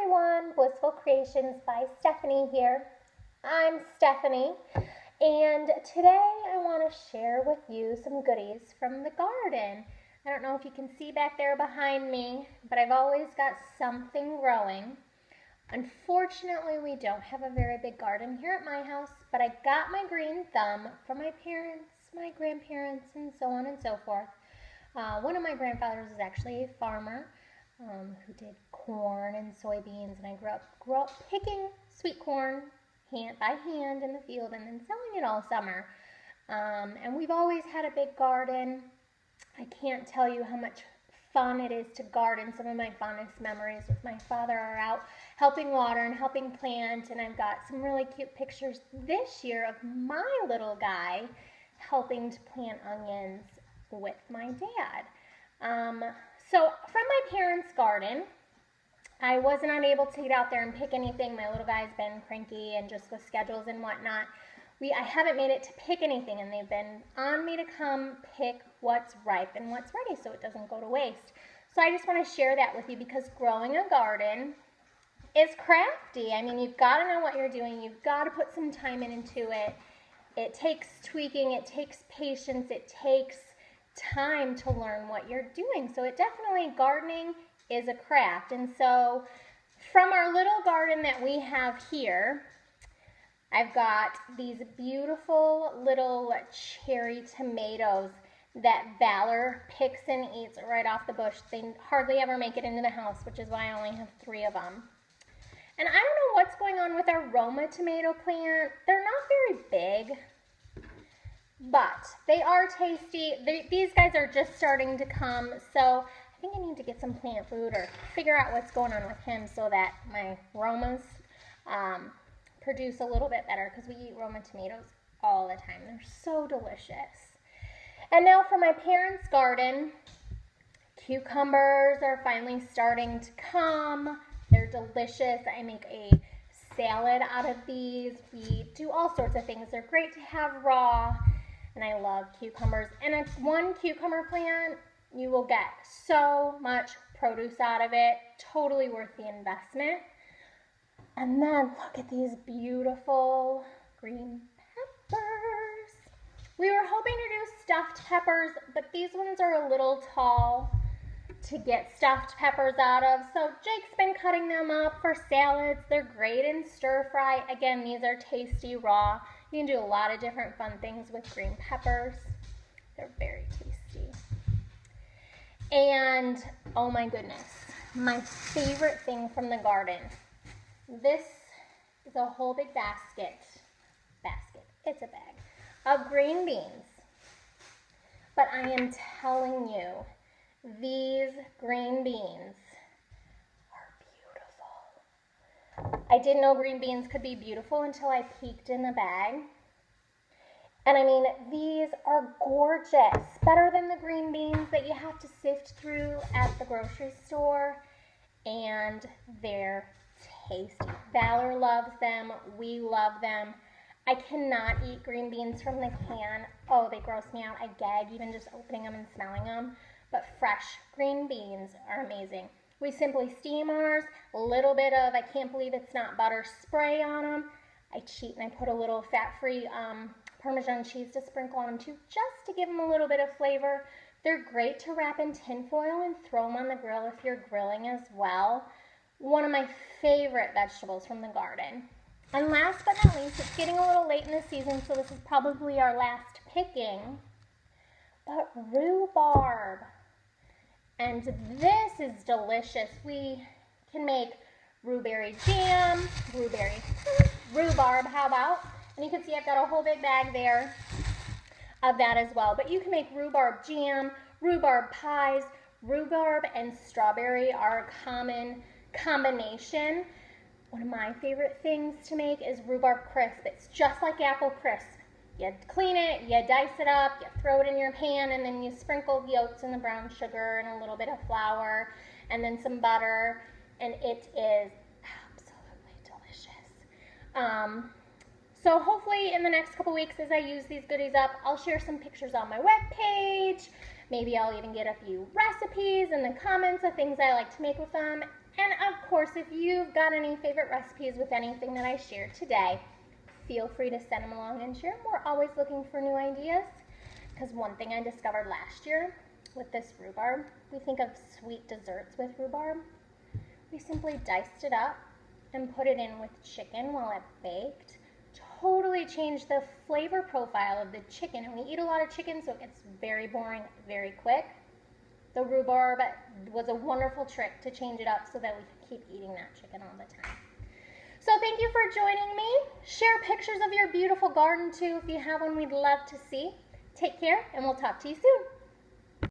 everyone, Blissful Creations by Stephanie here. I'm Stephanie, and today I want to share with you some goodies from the garden. I don't know if you can see back there behind me, but I've always got something growing. Unfortunately, we don't have a very big garden here at my house, but I got my green thumb from my parents, my grandparents, and so on and so forth. One of my grandfathers is actually a farmer who did corn and soybeans, and I grew up picking sweet corn by hand in the field and then selling it all summer. And we've always had a big garden. I can't tell you how much fun it is to garden. Some of my fondest memories with my father are out helping water and helping plant, and I've got some really cute pictures this year of my little guy helping to plant onions with my dad. So from my parents' garden, I wasn't able to get out there and pick anything. My little guy's been cranky and just with schedules and whatnot. I haven't made it to pick anything, and they've been on me to come pick what's ripe and what's ready so it doesn't go to waste. So I just want to share that with you because growing a garden is crafty. I mean, you've got to know what you're doing. You've got to put some time into it. It takes tweaking. It takes patience. It takes time to learn what you're doing. So gardening is a craft. And so from our little garden that we have here, I've got these beautiful little cherry tomatoes that Valor picks and eats right off the bush. They hardly ever make it into the house, which is why I only have 3 of them. And I don't know what's going on with our Roma tomato plant. They're not very big, but they are tasty. These guys are just starting to come, so I think I need to get some plant food or figure out what's going on with him so that my Romas produce a little bit better, because we eat Roma tomatoes all the time. They're so delicious. And now for my parents' garden, cucumbers are finally starting to come. They're delicious. I make a salad out of these. We do all sorts of things. They're great to have raw, and I love cucumbers. And it's one cucumber plant, you will get so much produce out of it. Totally worth the investment. And then look at these beautiful green peppers. We were hoping to do stuffed peppers, but these ones are a little tall to get stuffed peppers out of. So Jake's been cutting them up for salads. They're great in stir fry. Again, these are tasty raw. You can do a lot of different fun things with green peppers. They're very tasty. And oh my goodness, my favorite thing from the garden. This is a whole big basket, it's a bag, of green beans. But I am telling you, these green beans are beautiful. I didn't know green beans could be beautiful until I peeked in the bag. And I mean, these are gorgeous. Better than the green beans that you have to sift through at the grocery store. And they're tasty. Valor loves them. We love them. I cannot eat green beans from the can. Oh, they gross me out. I gag even just opening them and smelling them. But fresh green beans are amazing. We simply steam ours. A little bit of, I can't believe it's not butter, spray on them. I cheat and I put a little fat-free Parmesan cheese to sprinkle on them too, just to give them a little bit of flavor. They're great to wrap in tin foil and throw them on the grill if you're grilling as well. One of my favorite vegetables from the garden. And last but not least, it's getting a little late in the season, so this is probably our last picking, but rhubarb. And this is delicious. We can make rhubarb jam, rhubarb, how about? And you can see I've got a whole big bag there of that as well. But you can make rhubarb jam, rhubarb pies. Rhubarb and strawberry are a common combination. One of my favorite things to make is rhubarb crisp. It's just like apple crisp. You clean it, you dice it up, you throw it in your pan, and then you sprinkle the oats and the brown sugar and a little bit of flour and then some butter, and it is absolutely delicious. So hopefully in the next couple weeks as I use these goodies up, I'll share some pictures on my webpage. Maybe I'll even get a few recipes in the comments of things I like to make with them. And of course, if you've got any favorite recipes with anything that I shared today, feel free to send them along and share them. We're always looking for new ideas, because one thing I discovered last year with this rhubarb, we think of sweet desserts with rhubarb. We simply diced it up and put it in with chicken while it baked. Totally changed the flavor profile of the chicken, and we eat a lot of chicken, so it gets very boring very quick. The rhubarb was a wonderful trick to change it up so that we could keep eating that chicken all the time. So thank you for joining me. Share pictures of your beautiful garden too. If you have one, we'd love to see. Take care, and we'll talk to you soon.